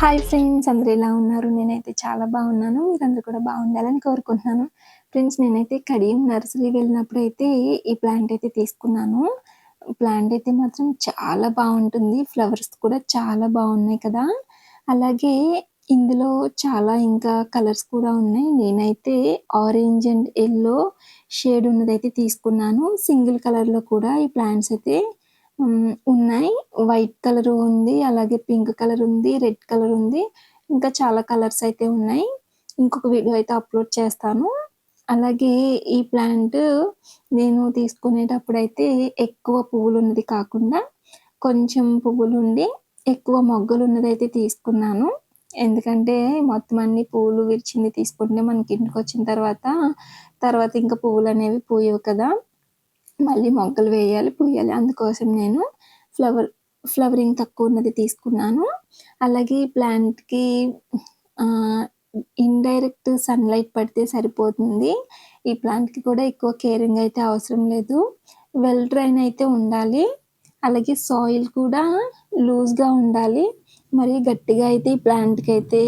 Hi friends, అందరూ ఎలా ఉన్నారు? నేనైతే చాలా బాగున్నాను. మీరందరూ కూడా బాగుండాలని కోరుకుంటున్నాను. ఫ్రెండ్స్, నేనైతే కడియం నర్సరీ వెళ్ళినప్పుడైతే ఈ ప్లాంట్ అయితే తీసుకున్నాను. ప్లాంట్ అయితే మాత్రం చాలా బాగుంటుంది. ఫ్లవర్స్ కూడా చాలా బాగున్నాయి కదా! అలాగే ఇందులో చాలా ఇంకా కలర్స్ కూడా ఉన్నాయి. నేనైతే ఆరెంజ్ అండ్ యెల్లో షేడ్ ఉన్నదైతే తీసుకున్నాను. సింగిల్ కలర్‌లో కూడా ఈ ప్లాంట్స్ అయితే ఉన్నాయి. వైట్ కలర్ ఉంది. అలాగే పింక్ కలర్ ఉంది. రెడ్ కలర్ ఉంది. ఇంకా చాలా కలర్స్ అయితే ఉన్నాయి. ఇంకొక వీడియో అయితే అప్‌లోడ్ చేస్తాను. అలాగే ఈ ప్లాంట్ నేను తీసుకునేటప్పుడైతే ఎక్కువ పువ్వులున్నది కాకుండా కొంచెం పువ్వులుండి ఎక్కువ మొగ్గలున్నదైతే తీసుకున్నాను. ఎందుకంటే మొత్తం అన్ని పూలు విరిచింది తీసుకుంటే మనకి ఇంటికొచ్చిన తర్వాత ఇంకా పువ్వులనేవి పూయవు కదా! మళ్ళీ మొగ్గలు వేయాలి, పూయాలి. అందుకోసం నేను ఫ్లవర్ ఫ్లవరింగ్ తక్కువున్నది తీసుకున్నాను. అలాగే ఈ ప్లాంట్‌కి ఆహ్, ఇండైరెక్ట్ సన్‌లైట్ పడితే సరిపోతుంది. ఈ ప్లాంట్‌కి కూడా ఎక్కువ కేరింగ్ అయితే అవసరం లేదు. వెల్ డ్రైన్ అయితే ఉండాలి. అలాగే సాయిల్ కూడా లూజ్‌గా ఉండాలి. మరీ గట్టిగా అయితే ఈ ప్లాంట్‌కైతే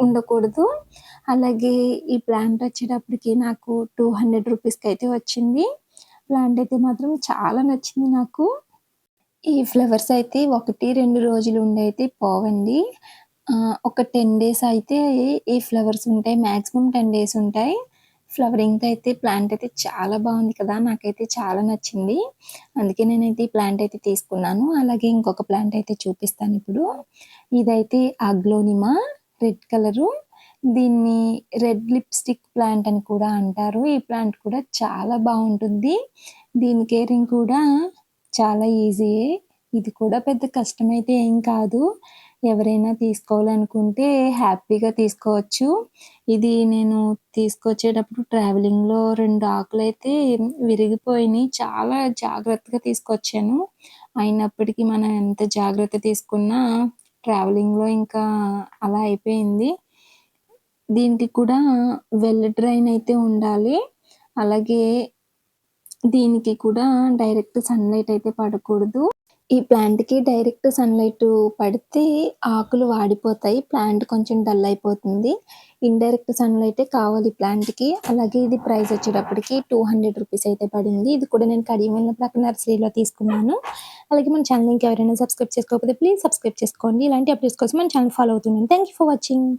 ఉండకూడదు. అలాగే ఈ ప్లాంట్ వచ్చేటప్పటికి నాకు 200 రూపీస్‌కైతే వచ్చింది. ప్లాంట్ అయితే మాత్రం చాలా నచ్చింది నాకు. ఈ ఫ్లవర్స్ అయితే 1, 2 రోజులు ఉండి అయితే పోవండి. ఒక 10 డేస్ అయితే ఈ ఫ్లవర్స్ ఉంటాయి. మాక్సిమం 10 డేస్ ఉంటాయి. ఫ్లవరింగ్‌తో అయితే ప్లాంట్ అయితే చాలా బాగుంది కదా! నాకైతే చాలా నచ్చింది. అందుకే నేనైతే ఈ ప్లాంట్ అయితే తీసుకున్నాను. అలాగే ఇంకొక ప్లాంట్ అయితే చూపిస్తానిప్పుడు. ఇదైతే అగ్లోనిమా రెడ్ కలరు. దీన్ని రెడ్ లిప్‌స్టిక్ ప్లాంట్ అని కూడా అంటారు. ఈ ప్లాంట్ కూడా చాలా బావుంటుంది. దీని కేరింగ్ కూడా చాలా ఈజీయే. ఇది కూడా పెద్ద కష్టమైతే ఏం కాదు. ఎవరైనా తీసుకోవాలనుకుంటే హ్యాపీగా తీసుకోవచ్చు. ఇది నేను తీసుకొచ్చేటప్పుడు ట్రావెలింగ్‌లో 2 ఆకులైతే విరిగిపోయినియి. చాలా జాగ్రత్తగా తీసుకొచ్చాను. అయినప్పటికీ మనం ఎంత జాగ్రత్త తీసుకున్నా ట్రావెలింగ్‌లో ఇంకా అలా అయిపోయింది. దీనికి కూడా వెల్ డ్రైన్ అయితే ఉండాలి. అలాగే దీనికి కూడా డైరెక్ట్ సన్‌లైట్ అయితే పడకూడదు. ఈ ప్లాంట్‌కి డైరెక్ట్ సన్‌లైట్ పడితే ఆకులు వాడిపోతాయి. ప్లాంట్ కొంచెం డల్ అయిపోతుంది. ఇండైరెక్ట్ సన్‌లైటే కావాలి ప్లాంట్‌కి. అలాగే ఇది ప్రైస్ వచ్చేటప్పటికి 200 రూపీస్ అయితే పడింది. ఇది కూడా నేను కడియం వెళ్ళినప్పుడు అక్కడ నర్సరీలో తీసుకున్నాను. అలాగే మన ఛానెల్‌ని ఇంకెవరైనా సబ్స్క్రైబ్ చేసుకోకపోతే ప్లీజ్ సబ్స్క్రైబ్ చేసుకోండి. ఇలాంటి అప్డేట్స్ కోసం మన ఛానెల్ ఫాలో అవుతుండండి. Thank you for watching.